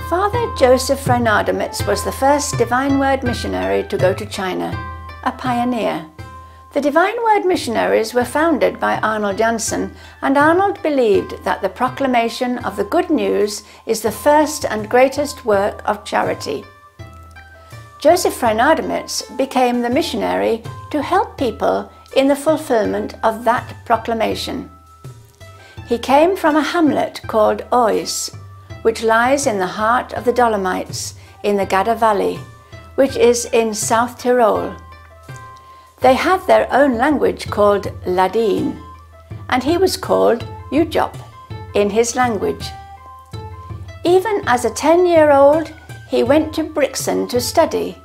Father Joseph Freinademetz was the first Divine Word missionary to go to China, a pioneer. The Divine Word missionaries were founded by Arnold Janssen, and Arnold believed that the proclamation of the good news is the first and greatest work of charity. Joseph Freinademetz became the missionary to help people in the fulfillment of that proclamation. He came from a hamlet called Ois, which lies in the heart of the Dolomites in the Garda Valley, which is in South Tyrol. They have their own language called Ladin, and he was called Ujop in his language. Even as a 10-year-old, he went to Brixen to study,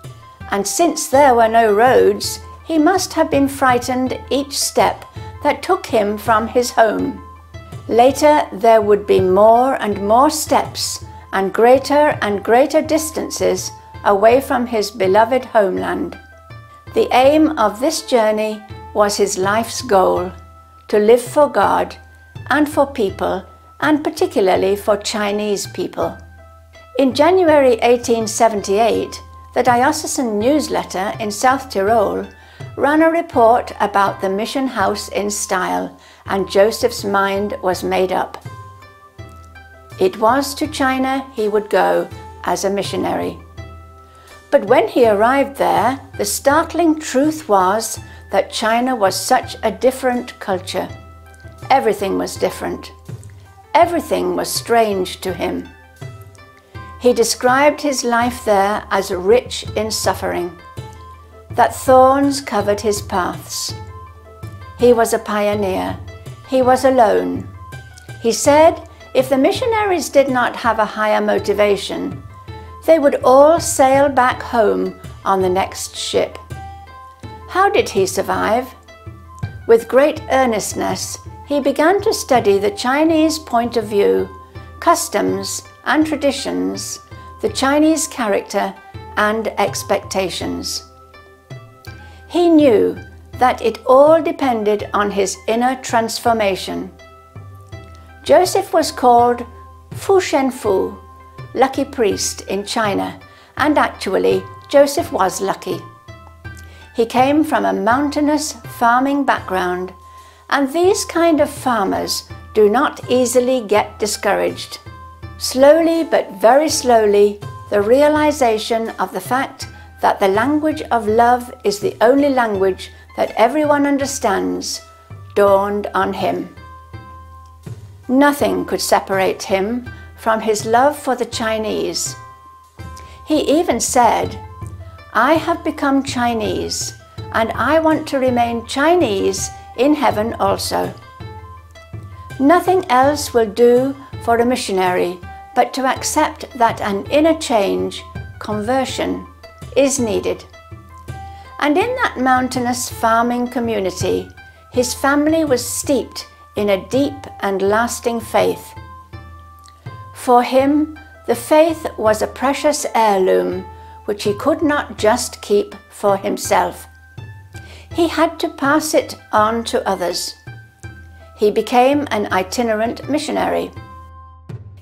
and since there were no roads, he must have been frightened each step that took him from his home. Later there would be more and more steps and greater distances away from his beloved homeland. The aim of this journey was his life's goal, to live for God and for people, and particularly for Chinese people. In January 1878, the diocesan newsletter in South Tyrol ran a report about the mission house in style, and Joseph's mind was made up. It was to China he would go as a missionary. But when he arrived there, the startling truth was that China was such a different culture. Everything was different. Everything was strange to him. He described his life there as rich in suffering, that thorns covered his paths. He was a pioneer. He was alone. He said if the missionaries did not have a higher motivation, they would all sail back home on the next ship. How did he survive? With great earnestness, he began to study the Chinese point of view, customs and traditions, the Chinese character and expectations. He knew that it all depended on his inner transformation. Joseph was called Fu Shen Fu, lucky priest in China, and actually Joseph was lucky. He came from a mountainous farming background, and these kind of farmers do not easily get discouraged. Slowly but very slowly, the realization of the fact that the language of love is the only language that everyone understands dawned on him. Nothing could separate him from his love for the Chinese. He even said, "I have become Chinese, and I want to remain Chinese in heaven also." Nothing else will do for a missionary but to accept that an inner change, conversion, is needed. And in that mountainous farming community, his family was steeped in a deep and lasting faith. For him, the faith was a precious heirloom which he could not just keep for himself. He had to pass it on to others. He became an itinerant missionary.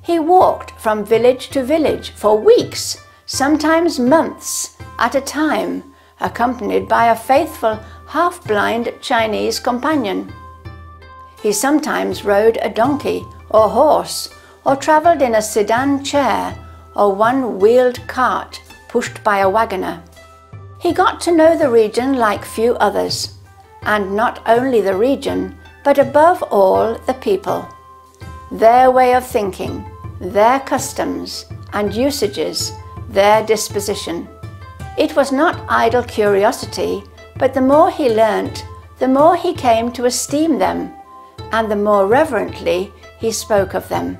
He walked from village to village for weeks, sometimes months at a time, accompanied by a faithful, half-blind Chinese companion. He sometimes rode a donkey or horse, or travelled in a sedan chair or one-wheeled cart pushed by a wagoner. He got to know the region like few others, and not only the region, but above all the people, their way of thinking, their customs and usages, their disposition. It was not idle curiosity, but the more he learnt, the more he came to esteem them, and the more reverently he spoke of them.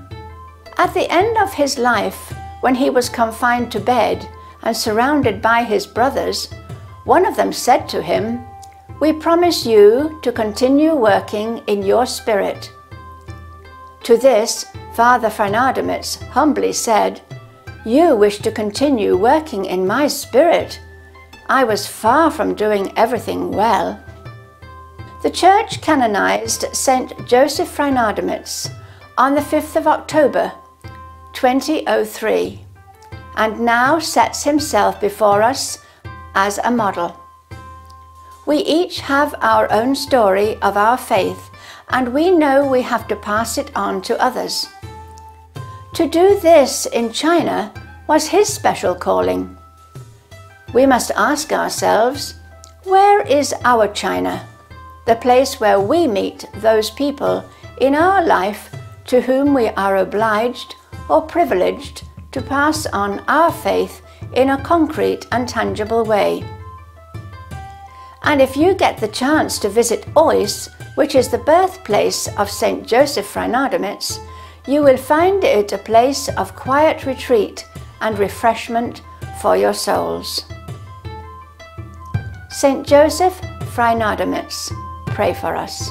At the end of his life, when he was confined to bed and surrounded by his brothers, one of them said to him, "We promise you to continue working in your spirit." To this, Father Freinademetz humbly said, "You wish to continue working in my spirit? I was far from doing everything well." The Church canonized Saint Joseph Freinademetz on the 5th of October, 2003. and now sets himself before us as a model. We each have our own story of our faith, and we know we have to pass it on to others. To do this in China was his special calling. We must ask ourselves, where is our China, the place where we meet those people in our life to whom we are obliged or privileged to pass on our faith in a concrete and tangible way? And if you get the chance to visit Ois, which is the birthplace of St. Joseph Freinademetz, you will find it a place of quiet retreat and refreshment for your souls. St. Joseph Freinademetz, pray for us.